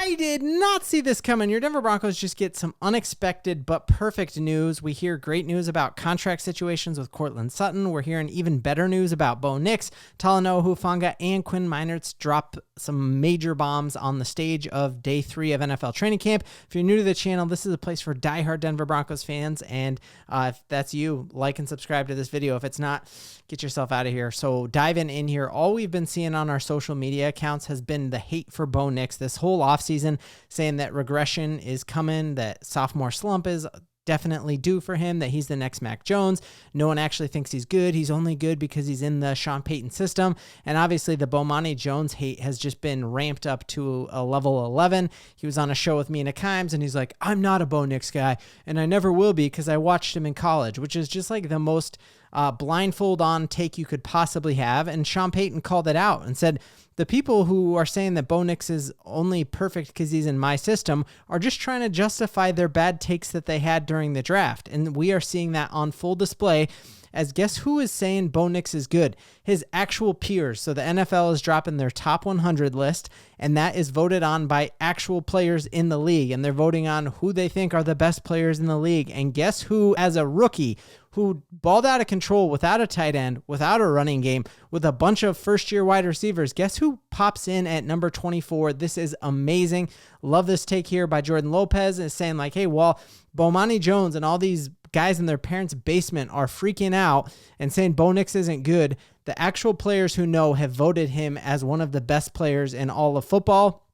I did not see this coming. Your Denver Broncos just get some unexpected but perfect news. We hear great news about contract situations with Courtland Sutton. We're hearing even better news about Bo Nix, Talanoa Hufanga, and Quinn Meinerz drop some major bombs on the stage of day 3 of NFL training camp. If you're new to the channel, this is a place for diehard Denver Broncos fans, and if that's you, like and subscribe to this video. If it's not, get yourself out of here. So diving in here, all we've been seeing on our social media accounts has been the hate for Bo Nix this whole offseason, saying that regression is coming, that sophomore slump is definitely due for him, that he's the next Mac Jones. No one actually thinks he's good. He's only good because he's in the Sean Payton system. And obviously the Bomani Jones hate has just been ramped up to a level 11. He was on a show with me and Kimes, and he's like, I'm not a Bo Nix guy, and I never will be because I watched him in college, which is just like the most blindfold on take you could possibly have. And Sean Payton called it out and said, the people who are saying that Bo Nix is only perfect because he's in my system are just trying to justify their bad takes that they had during the draft. And we are seeing that on full display, as guess who is saying Bo Nix is good? His actual peers. So the NFL is dropping their top 100 list, and that is voted on by actual players in the league. And they're voting on who they think are the best players in the league. And guess who, as a rookie, who balled out of control without a tight end, without a running game, with a bunch of first-year wide receivers, guess who pops in at number 24? This is amazing. Love this take here by Jordan Lopez, is saying like, hey, well, Bomani Jones and all these guys in their parents' basement are freaking out and saying Bo Nix isn't good. The actual players who know have voted him as one of the best players in all of football.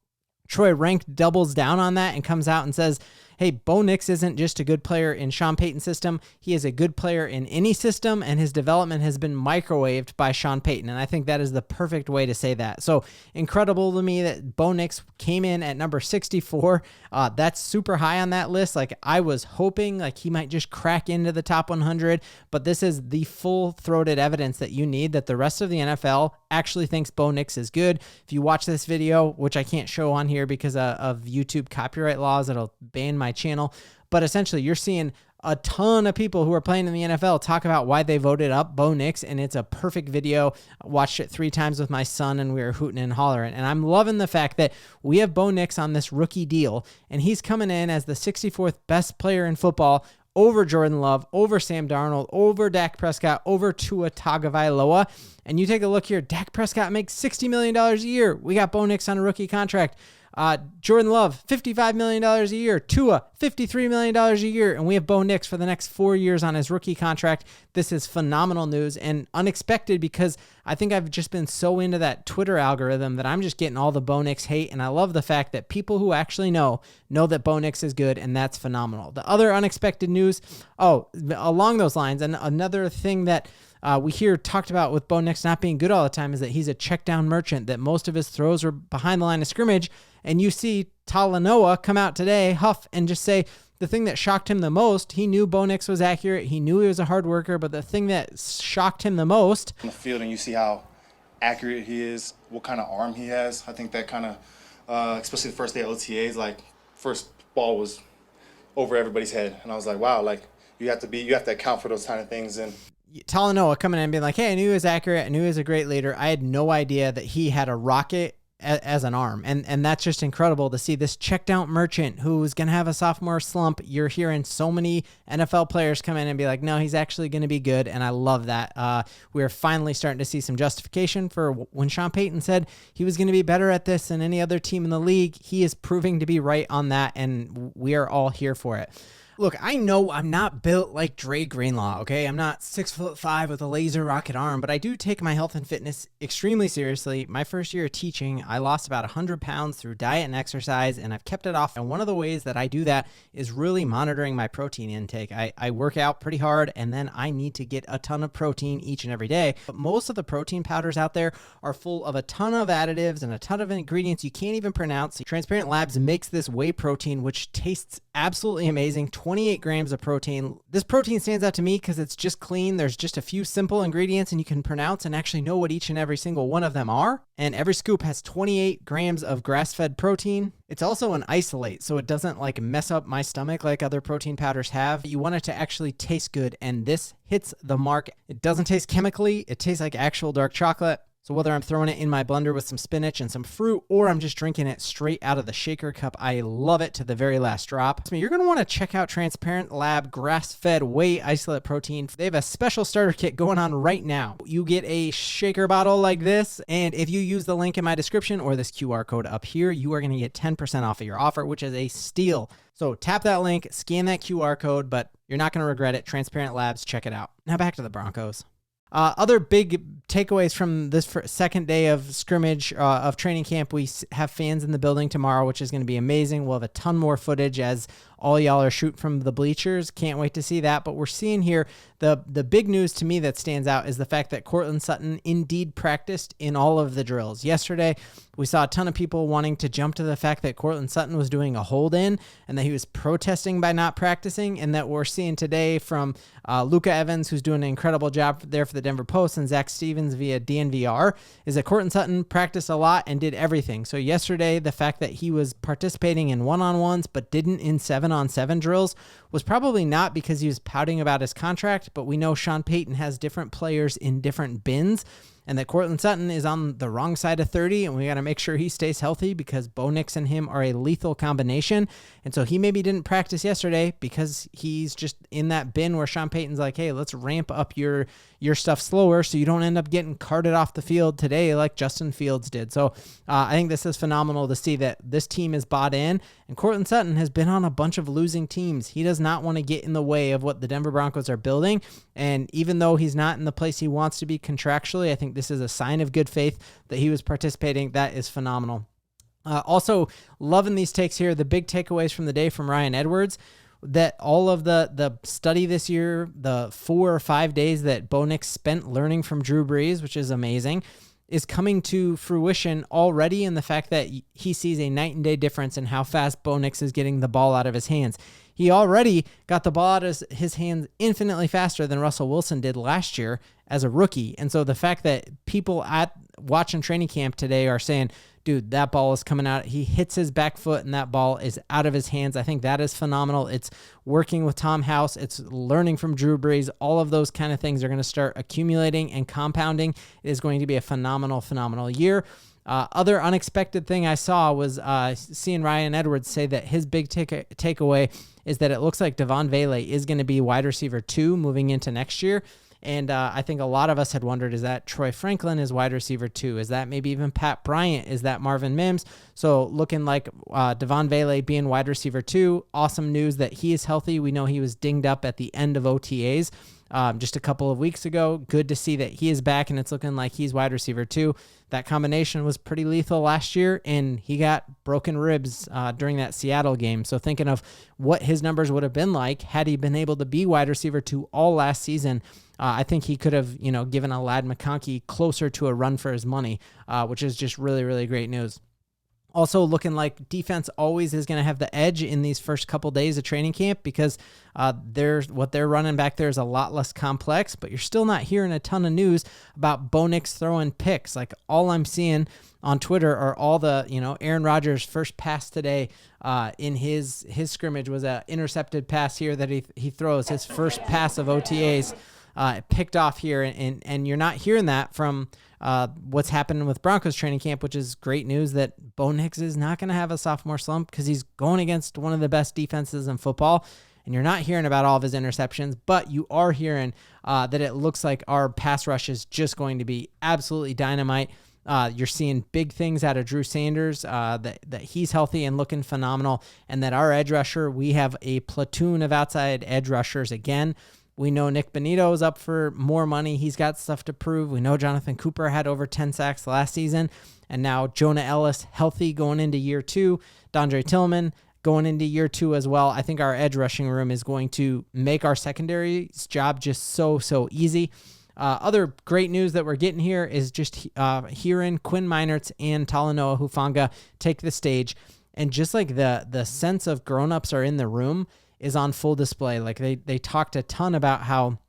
Troy Rank doubles down on that and comes out and says, hey, Bo Nix isn't just a good player in Sean Payton's system. He is a good player in any system, and his development has been microwaved by Sean Payton. And I think that is the perfect way to say that. So incredible to me that Bo Nix came in at number 64. That's super high on that list. Like, I was hoping like he might just crack into the top 100, but this is the full-throated evidence that you need that the rest of the NFL actually thinks Bo Nix is good. If you watch this video, which I can't show on here because of YouTube copyright laws, it'll ban my channel, but essentially you're seeing a ton of people who are playing in the NFL talk about why they voted up Bo Nix, and it's a perfect video. I watched it 3 times with my son, and we were hooting and hollering, and I'm loving the fact that we have Bo Nix on this rookie deal, and he's coming in as the 64th best player in football, over Jordan Love, over Sam Darnold, over Dak Prescott, over Tua Tagovailoa. And you take a look here, Dak Prescott makes $60 million a year. We got Bo Nix on a rookie contract. Jordan Love, $55 million a year. Tua, $53 million a year. And we have Bo Nix for the next 4 years on his rookie contract. This is phenomenal news and unexpected, because I think I've just been so into that Twitter algorithm that I'm just getting all the Bo Nix hate. And I love the fact that people who actually know that Bo Nix is good, and that's phenomenal. The other unexpected news, along those lines, and another thing that we hear talked about with Bo Nix not being good all the time is that he's a check down merchant, that most of his throws were behind the line of scrimmage. And you see Talanoa come out today, Huff, and just say the thing that shocked him the most, he knew Bo Nix was accurate. He knew he was a hard worker, but the thing that shocked him the most. On the field, and you see how accurate he is, what kind of arm he has. I think that kind of, especially the first day of OTAs, like first ball was over everybody's head. And I was like, wow, like you have to account for those kind of things. And Talanoa coming in and being like, hey, I knew he was accurate. I knew he was a great leader. I had no idea that he had a rocket as an arm. And that's just incredible to see this checked out merchant who's going to have a sophomore slump. You're hearing so many NFL players come in and be like, no, he's actually going to be good. And I love that. We're finally starting to see some justification for when Sean Payton said he was going to be better at this than any other team in the league. He is proving to be right on that, and we are all here for it. Look, I know I'm not built like Dre Greenlaw, okay? I'm not 6'5" with a laser rocket arm, but I do take my health and fitness extremely seriously. My first year of teaching, I lost about 100 pounds through diet and exercise, and I've kept it off. And one of the ways that I do that is really monitoring my protein intake. I work out pretty hard, and then I need to get a ton of protein each and every day. But most of the protein powders out there are full of a ton of additives and a ton of ingredients you can't even pronounce. Transparent Labs makes this whey protein, which tastes absolutely amazing. 28 grams of protein. This protein stands out to me because it's just clean. There's just a few simple ingredients, and you can pronounce and actually know what each and every single one of them are. And every scoop has 28 grams of grass-fed protein. It's also an isolate, so it doesn't like mess up my stomach like other protein powders have. You want it to actually taste good, and this hits the mark. It doesn't taste chemically. It tastes like actual dark chocolate. So whether I'm throwing it in my blender with some spinach and some fruit, or I'm just drinking it straight out of the shaker cup, I love it to the very last drop. So you're going to want to check out Transparent Lab grass-fed whey isolate protein. They have a special starter kit going on right now. You get a shaker bottle like this, and if you use the link in my description or this QR code up here, you are going to get 10% off of your offer, which is a steal. So tap that link, scan that QR code, but you're not going to regret it. Transparent Labs, check it out. Now back to the Broncos. Other big takeaways from this second day of scrimmage of training camp, we have fans in the building tomorrow, which is going to be amazing. We'll have a ton more footage as all y'all are shooting from the bleachers. Can't wait to see that. But we're seeing here the big news to me that stands out is the fact that Courtland Sutton indeed practiced in all of the drills. Yesterday, we saw a ton of people wanting to jump to the fact that Courtland Sutton was doing a hold-in and that he was protesting by not practicing, and that we're seeing today from Luca Evans, who's doing an incredible job there for the Denver Post, and Zach Stevens via DNVR, is that Courtland Sutton practiced a lot and did everything. So yesterday, the fact that he was participating in one-on-ones but didn't in 7-on-7 drills was probably not because he was pouting about his contract, but we know Sean Payton has different players in different bins, and that Courtland Sutton is on the wrong side of 30, and we got to make sure he stays healthy because Bo Nix and him are a lethal combination. And so he maybe didn't practice yesterday because he's just in that bin where Sean Payton's like, hey, let's ramp up your stuff slower so you don't end up getting carted off the field today like Justin Fields did. So I think this is phenomenal to see that this team is bought in, and Courtland Sutton has been on a bunch of losing teams. He does not want to get in the way of what the Denver Broncos are building, and even though he's not in the place he wants to be contractually, I think this is a sign of good faith that he was participating. That is phenomenal. Also, loving these takes here. The big takeaways from the day from Ryan Edwards, that all of the study this year, the 4 or 5 days that Bo Nix spent learning from Drew Brees, which is amazing, is coming to fruition already in the fact that he sees a night and day difference in how fast Bo Nix is getting the ball out of his hands. He already got the ball out of his hands infinitely faster than Russell Wilson did last year as a rookie. And so the fact that people at watching training camp today are saying, dude, that ball is coming out. He hits his back foot and that ball is out of his hands. I think that is phenomenal. It's working with Tom House. It's learning from Drew Brees. All of those kind of things are going to start accumulating and compounding. It is going to be a phenomenal, phenomenal year. Other unexpected thing I saw was seeing Ryan Edwards say that his big takeaway is that it looks like Devon Vele is going to be wide receiver 2 moving into next year. And I think a lot of us had wondered, is that Troy Franklin is wide receiver 2? Is that maybe even Pat Bryant? Is that Marvin Mims? So looking like Devon Vele being wide receiver 2. Awesome news that he is healthy. We know he was dinged up at the end of OTAs just a couple of weeks ago. Good to see that he is back, and it's looking like he's wide receiver 2. That combination was pretty lethal last year, and he got broken ribs during that Seattle game. So thinking of what his numbers would have been like had he been able to be wide receiver 2 all last season, I think he could have, given a Ladd McConkey closer to a run for his money, which is just really, really great news. Also looking like defense always is going to have the edge in these first couple days of training camp because what they're running back there is a lot less complex, but you're still not hearing a ton of news about Bo Nix throwing picks. Like all I'm seeing on Twitter are all the, Aaron Rodgers' first pass today in his scrimmage was an intercepted pass here that he throws, his first pass of OTAs. Picked off here, and you're not hearing that from what's happening with Broncos training camp, which is great news that Bo Nix is not going to have a sophomore slump because he's going against one of the best defenses in football, and you're not hearing about all of his interceptions, but you are hearing that it looks like our pass rush is just going to be absolutely dynamite. You're seeing big things out of Drew Sanders, that he's healthy and looking phenomenal, and that our edge rusher, we have a platoon of outside edge rushers again. We know Nick Bonito is up for more money. He's got stuff to prove. We know Jonathan Cooper had over 10 sacks last season. And now Jonah Ellis healthy going into year 2. Dondre Tillman going into year 2 as well. I think our edge rushing room is going to make our secondary's job just so easy. Other great news that we're getting here is just hearing Quinn Meinerz and Talanoa Hufanga take the stage. And just like the sense of grown-ups are in the room is on full display. Like they talked a ton about how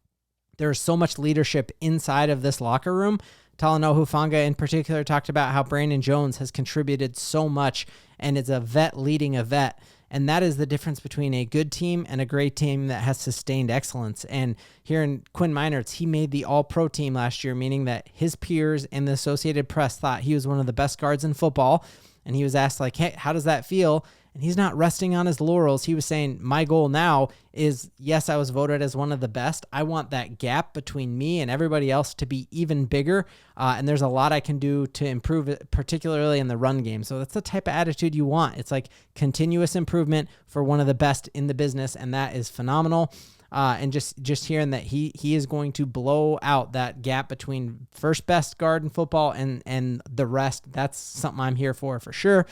there's so much leadership inside of this locker room. Talanoa Hufanga in particular talked about how Brandon Jones has contributed so much and is a vet leading a vet. And that is the difference between a good team and a great team that has sustained excellence. And here in Quinn Meinerz, he made the all-pro team last year, meaning that his peers and the Associated Press thought he was one of the best guards in football. And he was asked, like, hey, how does that feel? And he's not resting on his laurels. He was saying, my goal now is, yes, I was voted as one of the best. I want that gap between me and everybody else to be even bigger. And there's a lot I can do to improve it, particularly in the run game. So that's the type of attitude you want. It's like continuous improvement for one of the best in the business. And that is phenomenal. And just hearing that he is going to blow out that gap between first best guard in football and the rest, that's something I'm here for sure.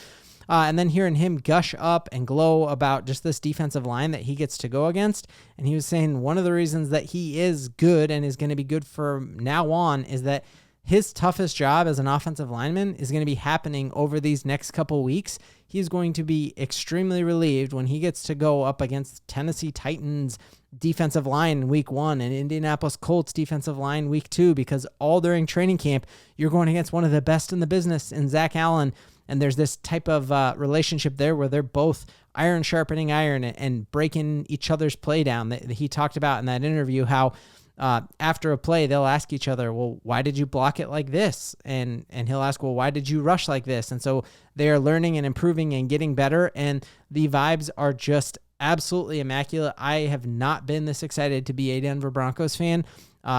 And then hearing him gush up and glow about just this defensive line that he gets to go against. And he was saying one of the reasons that he is good and is going to be good from now on is that his toughest job as an offensive lineman is going to be happening over these next couple weeks. He's going to be extremely relieved when he gets to go up against Tennessee Titans defensive line week 1 and Indianapolis Colts defensive line week 2, because all during training camp, you're going against one of the best in the business in Zach Allen. And there's this type of relationship there where they're both iron sharpening iron and breaking each other's play down. That he talked about in that interview how after a play, they'll ask each other, well, why did you block it like this? And he'll ask, well, why did you rush like this? And so they are learning and improving and getting better. And the vibes are just absolutely immaculate. I have not been this excited to be a Denver Broncos fan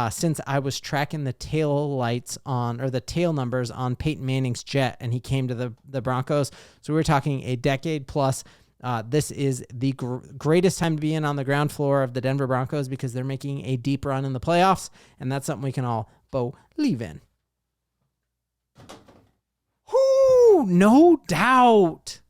since I was tracking the tail lights on, or the tail numbers on Peyton Manning's jet, and he came to the Broncos. So we're talking a decade plus. This is the greatest time to be in on the ground floor of the Denver Broncos because they're making a deep run in the playoffs, and that's something we can all believe in. Whoo, no doubt.